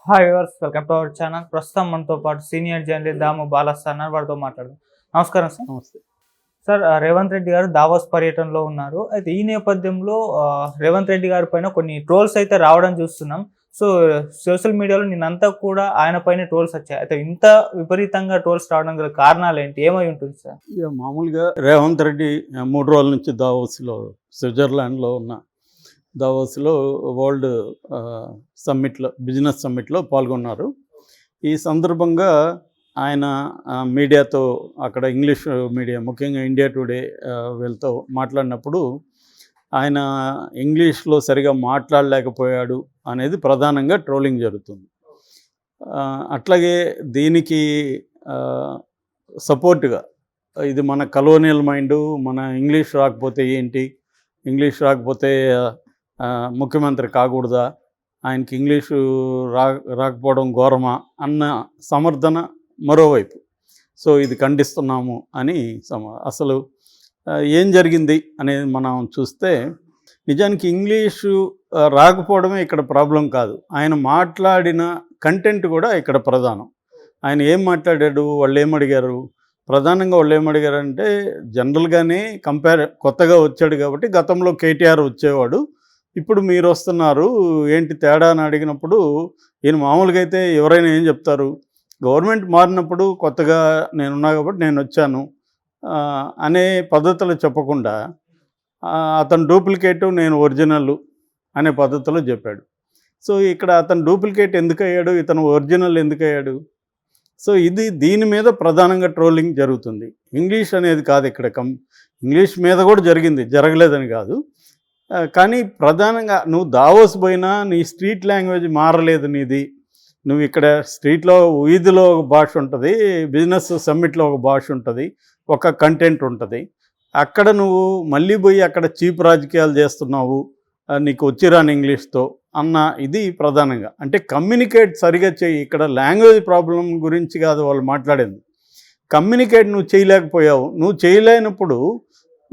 Hi viewers, welcome to our channel. ప్రస్తుతం మనతో పాటు సీనియర్ జర్నలిస్ట్ దాము బాలస్ అన్నారు. వారితో మాట్లాడదాం. నమస్కారం సార్. నమస్తే. సార్, రేవంత్ రెడ్డి గారు దావోస్ పర్యటనలో ఉన్నారు. అయితే ఈ నేపథ్యంలో రేవంత్ రెడ్డి గారి పైన కొన్ని ట్రోల్స్ అయితే రావడం చూస్తున్నాం. సో సోషల్ మీడియాలో నిన్నంతా కూడా ఆయన పైన ట్రోల్స్ వచ్చాయి. అయితే ఇంత విపరీతంగా ట్రోల్స్ రావడం గల కారణాలు ఏంటి, ఏమై ఉంటుంది సార్? ఇక మామూలుగా రేవంత్ రెడ్డి 3 రోజుల నుంచి దావోస్లో, స్విట్జర్లాండ్లో ఉన్న దావోస్లో వరల్డ్ సమ్మిట్లో, బిజినెస్ సమ్మిట్లో పాల్గొన్నారు. ఈ సందర్భంగా ఆయన మీడియాతో, అక్కడ ఇంగ్లీష్ మీడియా, ముఖ్యంగా ఇండియా టుడే వీళ్ళతో మాట్లాడినప్పుడు ఆయన ఇంగ్లీష్లో సరిగా మాట్లాడలేకపోయాడు అనేది ప్రధానంగా ట్రోలింగ్ జరుగుతుంది. అట్లాగే దీనికి సపోర్ట్గా ఇది మన కలోనియల్ మైండు, మన ఇంగ్లీష్ రాకపోతే ఏంటి, ఇంగ్లీష్ రాకపోతే ముఖ్యమంత్రి కాకూడదా, ఆయనకి ఇంగ్లీషు రాకపోవడం ఘోరమా అన్న సమర్థన మరోవైపు. సో ఇది ఖండిస్తున్నాము అని అసలు ఏం జరిగింది అనేది మనం చూస్తే, నిజానికి ఇంగ్లీషు రాకపోవడమే ఇక్కడ ప్రాబ్లం కాదు, ఆయన మాట్లాడిన కంటెంట్ కూడా ఇక్కడ ప్రధానం. ఆయన ఏం మాట్లాడాడు, వాళ్ళు ఏమడిగారు, ప్రధానంగా వాళ్ళు ఏమడిగారంటే, జనరల్గానే కొత్తగా వచ్చాడు కాబట్టి గతంలో కేటీఆర్ వచ్చేవాడు, ఇప్పుడు మీరు వస్తున్నారు ఏంటి తేడా అని అడిగినప్పుడు, ఈయన మామూలుగా అయితే ఎవరైనా ఏం చెప్తారు, గవర్నమెంట్ మారినప్పుడు కొత్తగా నేనున్నా కాబట్టి నేను వచ్చాను అనే పద్ధతులు చెప్పకుండా, అతను డూప్లికేటు నేను ఒరిజినల్ అనే పద్ధతిలో చెప్పాడు. సో ఇక్కడ అతను డూప్లికేట్ ఎందుకు అయ్యాడు, ఇతను ఒరిజినల్ ఎందుకు అయ్యాడు? సో దీని మీద ప్రధానంగా ట్రోలింగ్ జరుగుతుంది. ఇంగ్లీష్ అనేది కాదు ఇక్కడ, ఇంగ్లీష్ మీద కూడా జరిగింది, జరగలేదని కాదు. కానీ ప్రధానంగా నువ్వు దావోస్ పోయినా నీ స్ట్రీట్ లాంగ్వేజ్ మారలేదు నీది. నువ్వు ఇక్కడ స్ట్రీట్లో, వీధిలో ఒక భాష ఉంటుంది, బిజినెస్ సమ్మిట్లో ఒక భాష ఉంటుంది, ఒక కంటెంట్ ఉంటుంది. అక్కడ నువ్వు మళ్ళీ పోయి అక్కడ చీప్ రాజకీయాలు చేస్తున్నావు, నీకు వచ్చిరాని ఇంగ్లీష్తో అన్న ఇది ప్రధానంగా. అంటే కమ్యూనికేట్ సరిగా చేయి. ఇక్కడ లాంగ్వేజ్ ప్రాబ్లం గురించి కాదు వాళ్ళు మాట్లాడేది, కమ్యూనికేట్ నువ్వు చేయలేకపోయావు. నువ్వు చేయలేనప్పుడు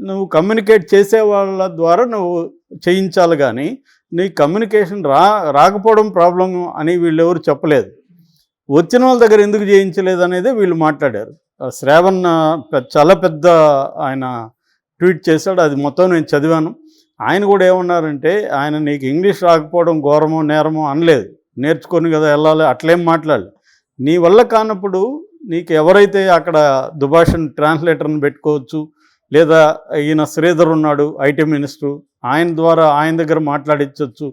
నువ్వు కమ్యూనికేట్ చేసే వాళ్ళ ద్వారా నువ్వు చేయించాలి, కానీ నీ కమ్యూనికేషన్ రాకపోవడం ప్రాబ్లం అని వీళ్ళు ఎవరు చెప్పలేదు. వచ్చిన వాళ్ళ దగ్గర ఎందుకు చేయించలేదు అనేది వీళ్ళు మాట్లాడారు. శ్రావణ్ చాలా పెద్ద ఆయన ట్వీట్ చేశాడు, అది మొత్తం నేను చదివాను. ఆయన కూడా ఏమన్నారంటే, ఆయన నీకు ఇంగ్లీష్ రాకపోవడం ఘోరమో నేరమో అనలేదు, నేర్చుకొని కదా వెళ్ళాలి, అట్లేం మాట్లాడలేదు. నీ వల్ల కానప్పుడు నీకు ఎవరైతే అక్కడ దుభాషణ్ ట్రాన్స్లేటర్ని పెట్టుకోవచ్చు, లేదా ఈయన శ్రీధర్ ఉన్నాడు ఐటీ మినిస్టరు, ఆయన ద్వారా ఆయన దగ్గర మాట్లాడించవచ్చు.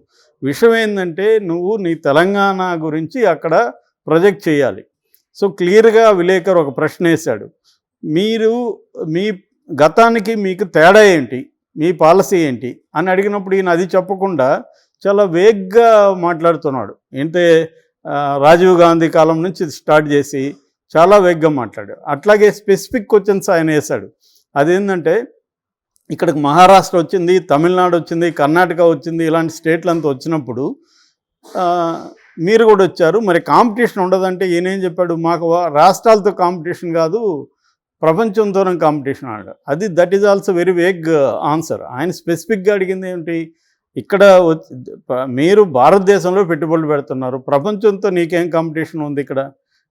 విషయం ఏంటంటే, నువ్వు నీ తెలంగాణ గురించి అక్కడ ప్రొజెక్ట్ చేయాలి. సో క్లియర్గా విలేకరు ఒక ప్రశ్న వేశాడు, మీరు మీ గతానికి మీకు తేడా ఏంటి, మీ పాలసీ ఏంటి అని అడిగినప్పుడు ఈయన అది చెప్పకుండా చాలా వేగ్గా మాట్లాడుతున్నాడు. అంటే రాజీవ్ గాంధీ కాలం నుంచి స్టార్ట్ చేసి చాలా వేగ్గా మాట్లాడాడు. అట్లాగే స్పెసిఫిక్ క్వశ్చన్స్ ఆయన వేశాడు. అదేంటంటే, ఇక్కడికి మహారాష్ట్ర వచ్చింది, తమిళనాడు వచ్చింది, కర్ణాటక వచ్చింది, ఇలాంటి స్టేట్లు అంతా వచ్చినప్పుడు మీరు కూడా వచ్చారు, మరి కాంపిటీషన్ ఉండదంటే ఈయన ఏం చెప్పాడు, మాకు రాష్ట్రాలతో కాంపిటీషన్ కాదు, ప్రపంచంతోనే కాంపిటీషన్ అన్నాడు. That is also very vague answer. ఆయన స్పెసిఫిక్గా అడిగింది ఏంటి, ఇక్కడ మీరు భారతదేశంలో పెట్టుబడులు పెడుతున్నారు, ప్రపంచంతో నీకేం కాంపిటీషన్ ఉంది? ఇక్కడ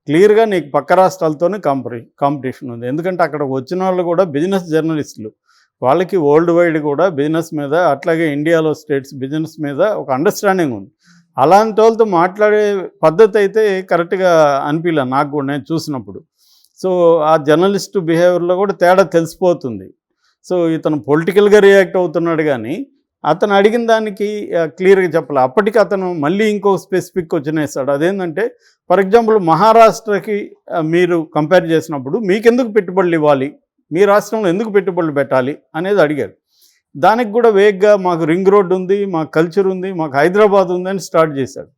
క్లియర్గా నీకు పక్క రాష్ట్రాలతోనే కాంపిటీషన్ ఉంది. ఎందుకంటే అక్కడ వచ్చిన వాళ్ళు కూడా బిజినెస్ జర్నలిస్టులు, వాళ్ళకి వరల్డ్ వైడ్ కూడా బిజినెస్ మీద, అట్లాగే ఇండియాలో స్టేట్స్ బిజినెస్ మీద ఒక అండర్స్టాండింగ్ ఉంది. అలాంటి వాళ్ళతో మాట్లాడే పద్ధతి అయితే కరెక్ట్గా అనిపించలే నాకు కూడా, నేను చూసినప్పుడు. సో ఆ జర్నలిస్టు బిహేవియర్లో కూడా తేడా తెలిసిపోతుంది. సో ఇతను పొలిటికల్గా రియాక్ట్ అవుతున్నాడు, కానీ అతను అడిగిన దానికి క్లియర్గా చెప్పాలి. అప్పటికి అతను మళ్ళీ ఇంకో స్పెసిఫిక్ క్వశ్చన్ వేస్తాడు. అదేంటంటే, ఫర్ ఎగ్జాంపుల్ మహారాష్ట్రకి మీరు కంపేర్ చేసినప్పుడు మీకెందుకు పెట్టుబడులు ఇవ్వాలి, మీ రాష్ట్రంలో ఎందుకు పెట్టుబడులు పెట్టాలి అనేది అడిగాడు. దానికి కూడా వేగ్గా మాకు రింగ్ రోడ్ ఉంది, మాకు కల్చర్ ఉంది, మాకు హైదరాబాద్ ఉంది అని స్టార్ట్ చేశాడు.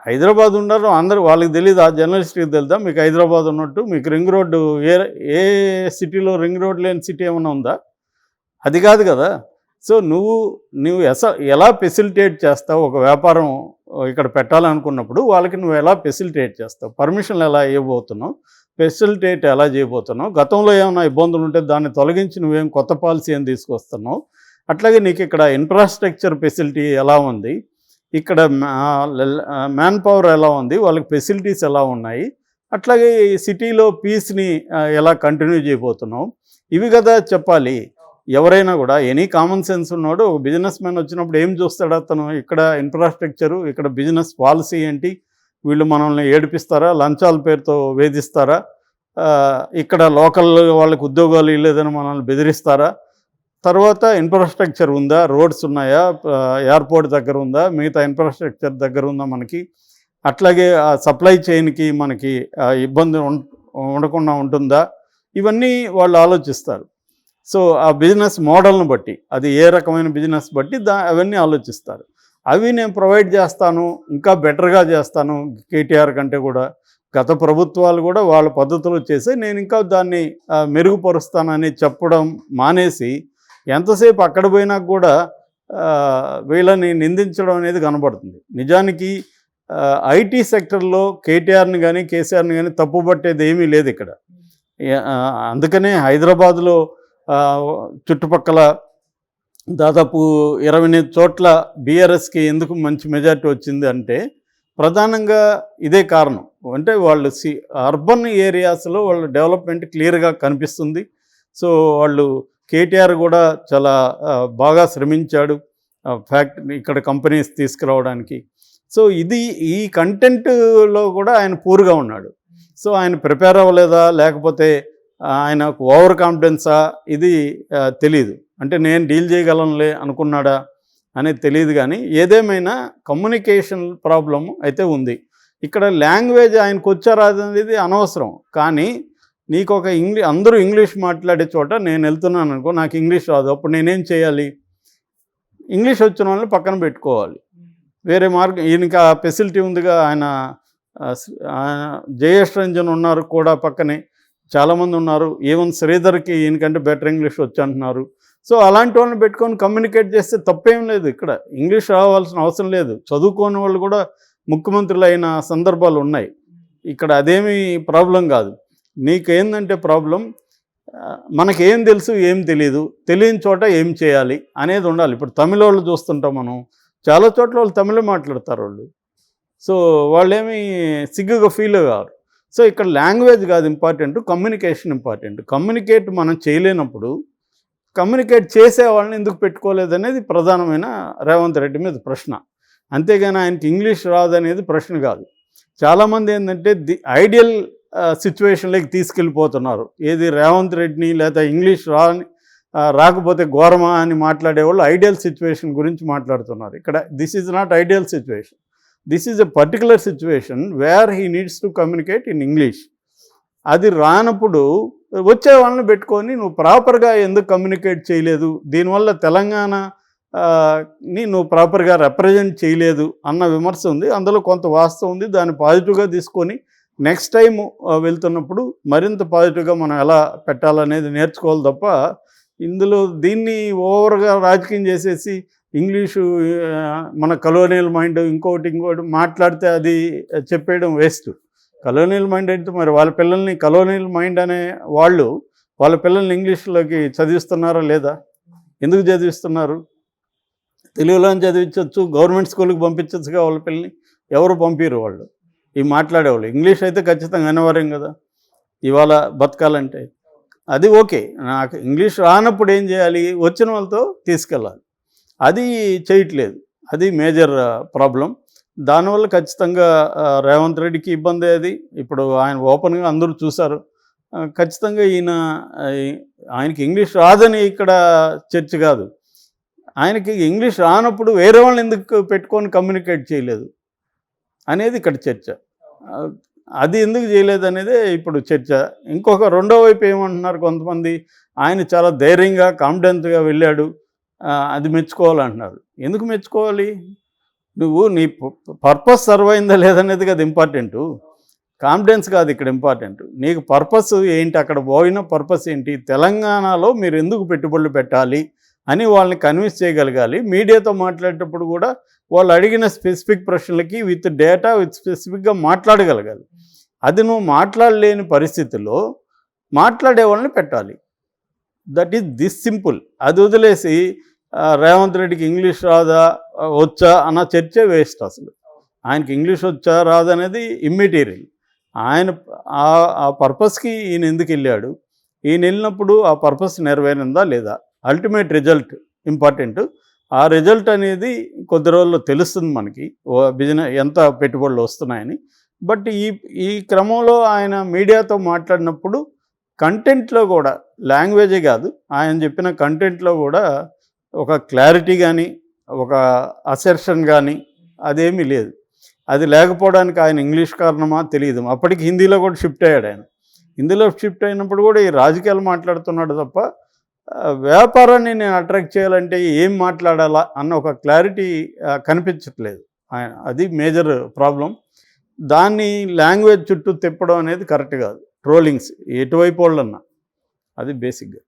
హైదరాబాద్ ఉన్నారు అందరూ, వాళ్ళకి తెలియదు, ఆ జర్నలిస్ట్కి తెలుదా మీకు హైదరాబాద్ ఉన్నట్టు? మీకు రింగ్ రోడ్డు ఏ సిటీలో రింగ్ రోడ్ లేని సిటీ ఏమైనా ఉందా? అది కాదు కదా. సో నువ్వు ఎలా ఫెసిలిటేట్ చేస్తావు, ఒక వ్యాపారం ఇక్కడ పెట్టాలనుకున్నప్పుడు వాళ్ళకి నువ్వు ఎలా ఫెసిలిటేట్ చేస్తావు, పర్మిషన్లు ఎలా ఇవ్వబోతున్నావు, ఫెసిలిటేట్ ఎలా చేయబోతున్నావు, గతంలో ఏమైనా ఇబ్బందులు ఉంటే దాన్ని తొలగించి నువ్వేం కొత్త పాలసీ ఏం తీసుకొస్తున్నావు, అట్లాగే నీకు ఇక్కడ ఇన్ఫ్రాస్ట్రక్చర్ ఫెసిలిటీ ఎలా ఉంది, ఇక్కడ మ్యాన్ పవర్ ఎలా ఉంది, వాళ్ళకి ఫెసిలిటీస్ ఎలా ఉన్నాయి, అట్లాగే ఈ సిటీలో పీస్ని ఎలా కంటిన్యూ చేయబోతున్నాం, ఇవి కదా చెప్పాలి. ఎవరైనా కూడా ఎనీ కామన్ సెన్స్ ఉన్నాడు ఒక బిజినెస్ మ్యాన్ వచ్చినప్పుడు ఏం చూస్తాడు అతను, ఇక్కడ ఇన్ఫ్రాస్ట్రక్చరు, ఇక్కడ బిజినెస్ పాలసీ ఏంటి, వీళ్ళు మనల్ని ఏడిపిస్తారా, లంచాల పేరుతో వేధిస్తారా, ఇక్కడ లోకల్ వాళ్ళకి ఉద్యోగాలు ఇవ్వలేదని మనల్ని బెదిరిస్తారా, తర్వాత ఇన్ఫ్రాస్ట్రక్చర్ ఉందా, రోడ్స్ ఉన్నాయా, ఎయిర్పోర్ట్ దగ్గర ఉందా, మిగతా ఇన్ఫ్రాస్ట్రక్చర్ దగ్గర ఉందా మనకి, అట్లాగే ఆ సప్లై చైన్కి మనకి ఇబ్బంది ఉండకుండా ఉంటుందా, ఇవన్నీ వాళ్ళు ఆలోచిస్తారు. సో ఆ బిజినెస్ మోడల్ని బట్టి, అది ఏ రకమైన బిజినెస్ బట్టి అవన్నీ ఆలోచిస్తారు. అవి నేను ప్రొవైడ్ చేస్తాను, ఇంకా బెటర్గా చేస్తాను కేటీఆర్ కంటే కూడా. గత ప్రభుత్వాలు కూడా వాళ్ళ పద్ధతులు చేసి నేను ఇంకా దాన్ని మెరుగుపరుస్తానని చెప్పడం మానేసి ఎంతసేపు అక్కడ పోయినా కూడా వీళ్ళని నిందించడం అనేది కనబడుతుంది. నిజానికి ఐటీ సెక్టర్లో కేటీఆర్ని కానీ కేసీఆర్ని కానీ తప్పుపట్టేది ఏమీ లేదు ఇక్కడ. అందుకనే హైదరాబాద్లో చుట్టుపక్కల దాదాపు 28 చోట్ల బీఆర్ఎస్కి ఎందుకు మంచి మెజార్టీ వచ్చింది అంటే ప్రధానంగా ఇదే కారణం. అంటే వాళ్ళు అర్బన్ ఏరియాస్లో వాళ్ళ డెవలప్మెంట్ క్లియర్గా కనిపిస్తుంది. సో వాళ్ళు కేటీఆర్ కూడా చాలా బాగా శ్రమించాడు ఇక్కడ కంపెనీస్ తీసుకురావడానికి. సో ఈ కంటెంట్లో కూడా ఆయన పూర్గా ఉన్నాడు. సో ఆయన ప్రిపేర్ అవ్వలేదా, లేకపోతే ఆయనకు ఓవర్ కాన్ఫిడెన్సా, ఇది తెలీదు. అంటే నేను డీల్ చేయగలనులే అనుకున్నాడా అనేది తెలియదు. కానీ ఏదేమైనా కమ్యూనికేషన్ ప్రాబ్లం అయితే ఉంది. ఇక్కడ లాంగ్వేజ్ ఆయనకు వచ్చారాదనేది అనవసరం. కానీ నీకు ఒక అందరూ ఇంగ్లీష్ మాట్లాడే చోట నేను వెళ్తున్నాను అనుకో, నాకు ఇంగ్లీష్ రాదు, అప్పుడు నేనేం చేయాలి? ఇంగ్లీష్ వచ్చిన వాళ్ళని పక్కన పెట్టుకోవాలి. వేరే మార్గం, ఈయనకి ఆ ఫెసిలిటీ ఉందిగా. ఆయన జయేష్ రంజన్ ఉన్నారు కూడా పక్కనే, చాలామంది ఉన్నారు. ఈవెన్ శ్రీధర్కి ఈయనకంటే బెటర్ ఇంగ్లీష్ వచ్చి అంటున్నారు. సో అలాంటి వాళ్ళని పెట్టుకొని కమ్యూనికేట్ చేస్తే తప్పేం లేదు. ఇక్కడ ఇంగ్లీష్ రావాల్సిన అవసరం లేదు. చదువుకోని వాళ్ళు కూడా ముఖ్యమంత్రులు అయిన సందర్భాలు ఉన్నాయి. ఇక్కడ అదేమీ ప్రాబ్లం కాదు. నీకేందంటే ప్రాబ్లం, మనకేం తెలుసు ఏం తెలియదు, తెలియని చోట ఏం చేయాలి అనేది ఉండాలి. ఇప్పుడు తమిళ వాళ్ళు చూస్తుంటాం మనం, చాలా చోట్ల వాళ్ళు తమిళ మాట్లాడతారు వాళ్ళు. సో వాళ్ళేమీ సిగ్గుగా ఫీల్ కారు. సో ఇక్కడ లాంగ్వేజ్ కాదు ఇంపార్టెంట్, కమ్యూనికేషన్ ఇంపార్టెంట్. కమ్యూనికేట్ మనం చేయలేనప్పుడు కమ్యూనికేట్ చేసే వాళ్ళని ఎందుకు పెట్టుకోలేదనేది ప్రధానమైన రేవంత్ రెడ్డి మీద ప్రశ్న. అంతేగాని ఆయనకి ఇంగ్లీష్ రాదనేది ప్రశ్న కాదు. చాలామంది ఏంటంటే ఐడియల్ సిచ్యువేషన్లోకి తీసుకెళ్ళిపోతున్నారు. ఏది రేవంత్ రెడ్డిని లేదా ఇంగ్లీష్ రాకపోతే ఘోరమా అని మాట్లాడేవాళ్ళు ఐడియల్ సిచ్యువేషన్ గురించి మాట్లాడుతున్నారు. ఇక్కడ this is not ideal situation. This is a particular situation where he needs to communicate in English. అది రానప్పుడు వచ్చే వాళ్ళని పెట్టుకొని నువ్వు ప్రాపర్గా ఎందుకు కమ్యూనికేట్ చేయలేదు, దీనివల్ల తెలంగాణని నువ్వు ప్రాపర్గా రిప్రజెంట్ చేయలేదు అన్న విమర్శ ఉంది. అందులో కొంత వాస్తవం ఉంది. దాన్ని పాజిటివ్గా తీసుకొని నెక్స్ట్ టైం వెళ్తున్నప్పుడు మరింత పాజిటివ్గా మనం ఎలా పెట్టాలనేది నేర్చుకోవాలి తప్ప ఇందులో దీన్ని ఓవర్గా రాజకీయం చేసేసి ఇంగ్లీషు మన కలోనియల్ మైండ్ ఇంకోటి మాట్లాడితే అది చెప్పేయడం వేస్ట్. కలోనియల్ మైండ్ అయితే మరి వాళ్ళ పిల్లల్ని కలోనియల్ మైండ్ అనే వాళ్ళు వాళ్ళ పిల్లల్ని ఇంగ్లీష్లోకి చదివిస్తున్నారా లేదా? ఎందుకు చదివిస్తున్నారు? తెలుగులో చదివించవచ్చు, గవర్నమెంట్ స్కూల్కి పంపించచ్చుగా వాళ్ళ పిల్లల్ని. ఎవరు పంపిరు వాళ్ళు, ఈ మాట్లాడేవాళ్ళు. ఇంగ్లీష్ అయితే ఖచ్చితంగా అనివార్యం కదా ఇవాళ బతకాలంటే. అది ఓకే. నాకు ఇంగ్లీష్ రానప్పుడు ఏం చేయాలి? వచ్చిన వాళ్ళతో తీసుకెళ్ళాలి. అది చేయట్లేదు. అది మేజర్ ప్రాబ్లం. దానివల్ల ఖచ్చితంగా రేవంత్ రెడ్డికి ఇబ్బంది. అది ఇప్పుడు ఆయన ఓపెన్గా అందరూ చూశారు. ఖచ్చితంగా ఆయనకి ఇంగ్లీష్ రాదని ఇక్కడ చర్చ కాదు. ఆయనకి ఇంగ్లీష్ రానప్పుడు వేరే వాళ్ళని ఎందుకు పెట్టుకొని కమ్యూనికేట్ చేయలేదు అనేది ఇక్కడ చర్చ. అది ఎందుకు చేయలేదు అనేదే ఇప్పుడు చర్చ. ఇంకొక రెండో వైపు ఏమంటున్నారు కొంతమంది, ఆయన చాలా ధైర్యంగా కాన్ఫిడెంట్గా వెళ్ళాడు, అది మెచ్చుకోవాలంటున్నారు. ఎందుకు మెచ్చుకోవాలి? నువ్వు నీ పర్పస్ సర్వ్ అయిందా లేదనేది కదా ఇంపార్టెంటు. కాన్ఫిడెన్స్ కాదు ఇక్కడ ఇంపార్టెంట్. నీకు పర్పస్ ఏంటి, అక్కడ పోయిన పర్పస్ ఏంటి, తెలంగాణలో మీరు ఎందుకు పెట్టుబడులు పెట్టాలి అని వాళ్ళని కన్విన్స్ చేయగలగాలి. మీడియాతో మాట్లాడేటప్పుడు కూడా వాళ్ళు అడిగిన స్పెసిఫిక్ ప్రశ్నలకి విత్ డేటా విత్ స్పెసిఫిక్గా మాట్లాడగలగాలి. అది నువ్వు మాట్లాడలేని పరిస్థితుల్లో మాట్లాడే వాళ్ళని పెట్టాలి. That is this simple. అది వదిలేసి రేవంత్ రెడ్డికి ఇంగ్లీష్ రాదా వచ్చా అన్న చర్చే వేస్ట్ అసలు. ఆయనకి ఇంగ్లీష్ వచ్చా రాదా అనేది ఇమ్మెటీరియల్. ఆయన ఆ పర్పస్కి ఈయన ఎందుకు వెళ్ళాడు, ఈయన వెళ్ళినప్పుడు ఆ పర్పస్ నెరవేరిందా లేదా, అల్టిమేట్ రిజల్ట్ ఇంపార్టెంట్. ఆ రిజల్ట్ అనేది కొద్ది రోజుల్లో తెలుస్తుంది మనకి, బిజినెస్ ఎంత పెట్టుబడులు వస్తున్నాయని. బట్ ఈ క్రమంలో ఆయన మీడియాతో మాట్లాడినప్పుడు కంటెంట్లో కూడా, లాంగ్వేజే కాదు, ఆయన చెప్పిన కంటెంట్లో కూడా ఒక క్లారిటీ కానీ ఒక అసెర్షన్ కానీ అదేమీ లేదు. అది లేకపోవడానికి ఆయన ఇంగ్లీష్ కారణమా తెలియదు. అప్పటికి హిందీలో కూడా షిఫ్ట్ అయ్యాడు ఆయన. హిందీలో షిఫ్ట్ అయినప్పుడు కూడా ఈ రాజకీయాలు మాట్లాడుతున్నాడు తప్ప వ్యాపారాన్ని నేను అట్రాక్ట్ చేయాలంటే ఏం మాట్లాడాలా అన్న ఒక క్లారిటీ కనిపించట్లేదు ఆయన. అది మేజర్ ప్రాబ్లం. దాన్ని లాంగ్వేజ్ చుట్టూ తిప్పడం అనేది కరెక్ట్ కాదు. ట్రోలింగ్స్ ఎటువైపు వాళ్ళన్నా అది బేసిక్గా.